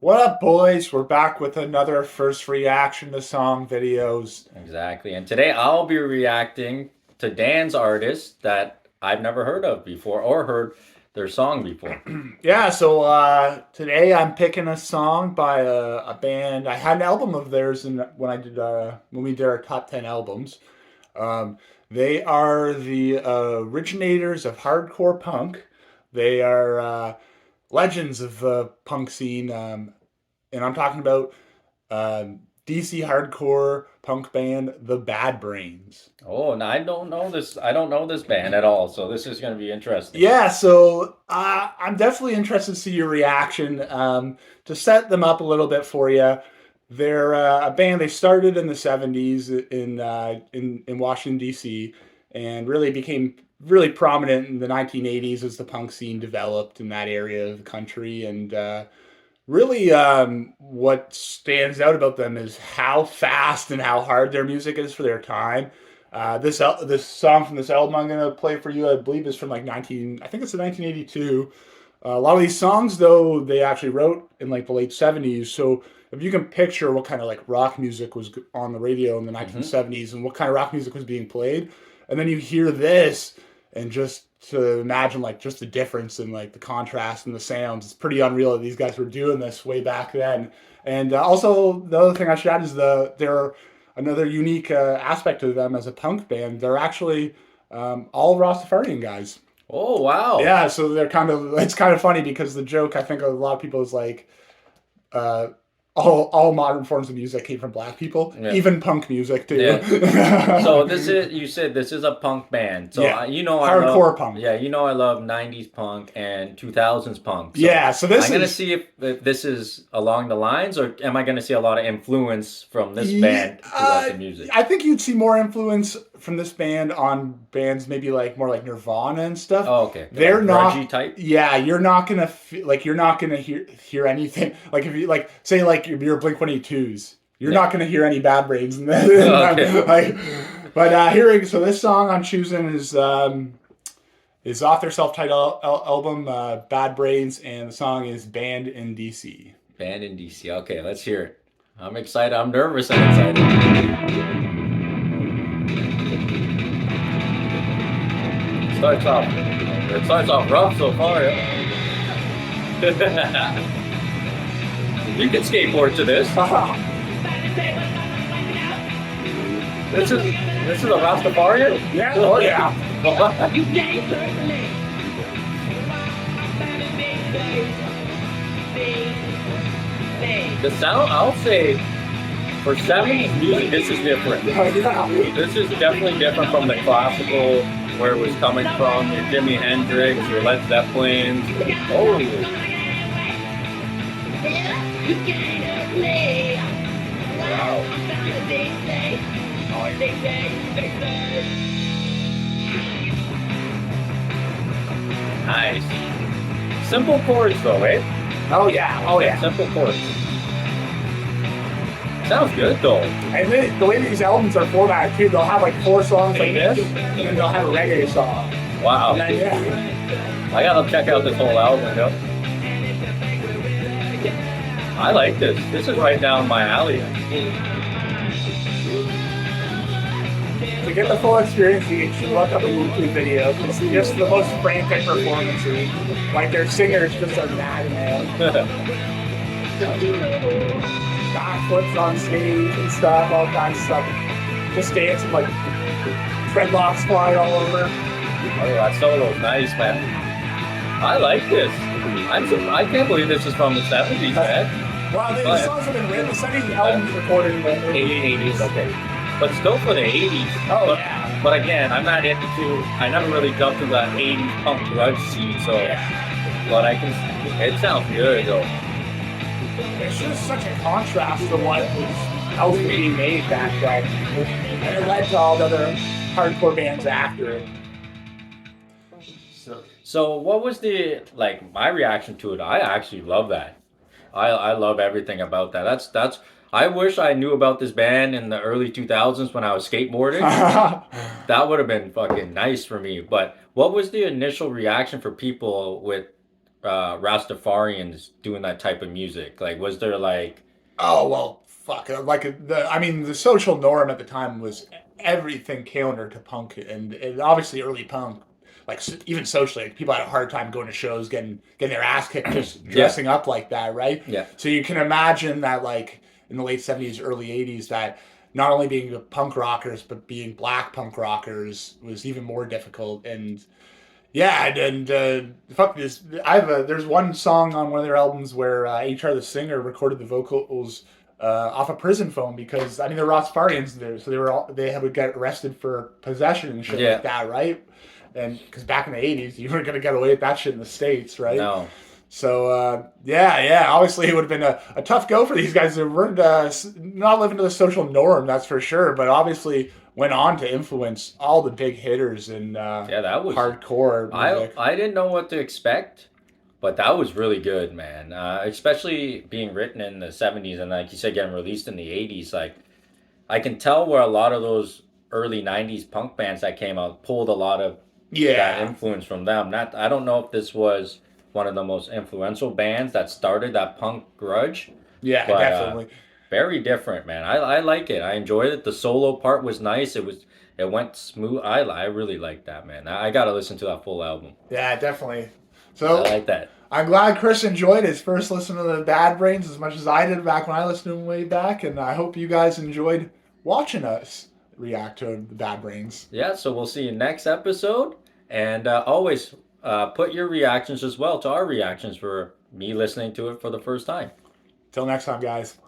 What up, boys? We're back with another first reaction to song videos. Exactly. And today I'll be reacting to Dan's artist that I've never heard of before or heard their song before. Yeah, so today I'm picking a song by a band. I had an album of theirs when we did our top 10 albums. Um, they are the originators of hardcore punk. They are legends of the punk scene, and I'm talking about DC hardcore punk band, the Bad Brains. Oh, and I don't know this. I don't know this band at all, so this is going to be interesting. Yeah, so I'm definitely interested to see your reaction. To set them up a little bit for you, they're a band. They started in the '70s in Washington D.C. and really became really prominent in the 1980s as the punk scene developed in that area of the country. And really, what stands out about them is how fast and how hard their music is for their time. This song from this album I'm gonna play for you, I believe, is from like 19. I think it's a 1982. A lot of these songs, though, they actually wrote in like the late '70s. So if you can picture what kind of like rock music was on the radio in the Hmm. 1970s and what kind of rock music was being played, and then you hear this, and just to imagine like just the difference in like the contrast and the sounds, it's pretty unreal that these guys were doing this way back then. And also the other thing I should add is they're another unique aspect to them as a punk band. They're actually all Rastafarian guys. Oh, wow. Yeah, so they're it's kind of funny because the joke I think a lot of people is like uh, all modern forms of music came from black people, Yeah. even punk music too. Yeah. So this is you said this is a punk band. So Yeah, you know I love hardcore punk. yeah, you know I love 90s punk and 2000s punk. So Yeah, so this I'm gonna is see if this is along the lines, or am I gonna see a lot of influence from this Yeah, band throughout the music? I think you'd see more influence from this band on bands maybe like more like Nirvana and stuff. Oh, okay. They're Like grungy not. type. Yeah, you're not gonna like you're not gonna hear anything like if you like say like you're Blink 182s. You're Yeah. not gonna hear any Bad Brains in that. Okay. Like, but hearing so this song I'm choosing is off their self-titled album Bad Brains, and the song is Banned in DC. Band in DC. Okay, let's hear it. I'm excited. I'm nervous and excited. Starts off. It starts off rough so far. Yeah. You can skateboard to this. This is a Rastafarian. Yeah, oh yeah. The sound, I'll say, for 70s music, this is different. Yeah. This is definitely different from the classical, where it was coming from, your Jimi Hendrix, your Led Zeppelins. Oh, nice. Simple chords though, eh? Oh yeah, oh yeah. Simple chords. Sounds good though. And the way these albums are formatted too, they'll have like 4 songs like this, and then they'll have a reggae song. Wow. And then, yeah. I gotta check out this whole album, yo. I like this. This is right down my alley. To get the full experience, you should look up a YouTube video. It's just the most frantic performances. Like their singers just are mad, man. Backflips on stage and stuff, all kinds of stuff. Just dancing like dreadlocks flying all over. Oh, that solo's nice, man. I like this. I can't believe this is from the 70s, man. Wow, But- these songs have been written. Some of these albums recorded in the 80s, okay. But still for the 80s. Oh, but, yeah. But again, I never really jumped into that 80s punk grunge scene, so. But it sounds good though. It's just such a contrast to what was else being made back then. And it led to all the other hardcore bands after it. So what was my reaction to it? I actually love that. I love everything about that. That's I wish I knew about this band in the early 2000s when I was skateboarding. That would have been fucking nice for me. But what was the initial reaction for people with Rastafarians doing that type of music? Like, was there like, Oh well, fuck. I mean, the social norm at the time was everything counter to punk, and obviously early punk, like even socially, like, people had a hard time going to shows, getting their ass kicked, just yeah, dressing up like that, right? yeah, So you can imagine that, like in the late '70s, early '80s, that not only being punk rockers but being black punk rockers was even more difficult. And yeah, and fuck this. There's one song on one of their albums where HR the singer recorded the vocals off a prison phone, because I mean they're Rastafarians there, so they would get arrested for possession and shit like yeah. that, right? And because back in the '80s, you weren't gonna get away with that shit in the States, right? No, So yeah. Obviously, it would have been a tough go for these guys who weren't not living to the social norm, that's for sure. But obviously, went on to influence all the big hitters in yeah, that was. hardcore music. I didn't know what to expect, but that was really good, man. Especially being written in the '70s and like you said, getting released in the '80s. Like I can tell where a lot of those early '90s punk bands that came out pulled a lot of that Yeah, influence from them. Not I don't know if this was one of the most influential bands that started that punk grudge, yeah, but definitely. very different, man. I like it. I enjoyed it. The solo part was nice. It went smooth. I really like that, man. I gotta listen to that full album. Yeah, definitely. I So like that. I'm glad Chris enjoyed his first listen to the Bad Brains as much as I did back when I listened to him way back, and I hope you guys enjoyed watching us react to the Bad Brains. Yeah, so we'll see you next episode. And always put your reactions as well to our reactions for me listening to it for the first time. Till next time, guys.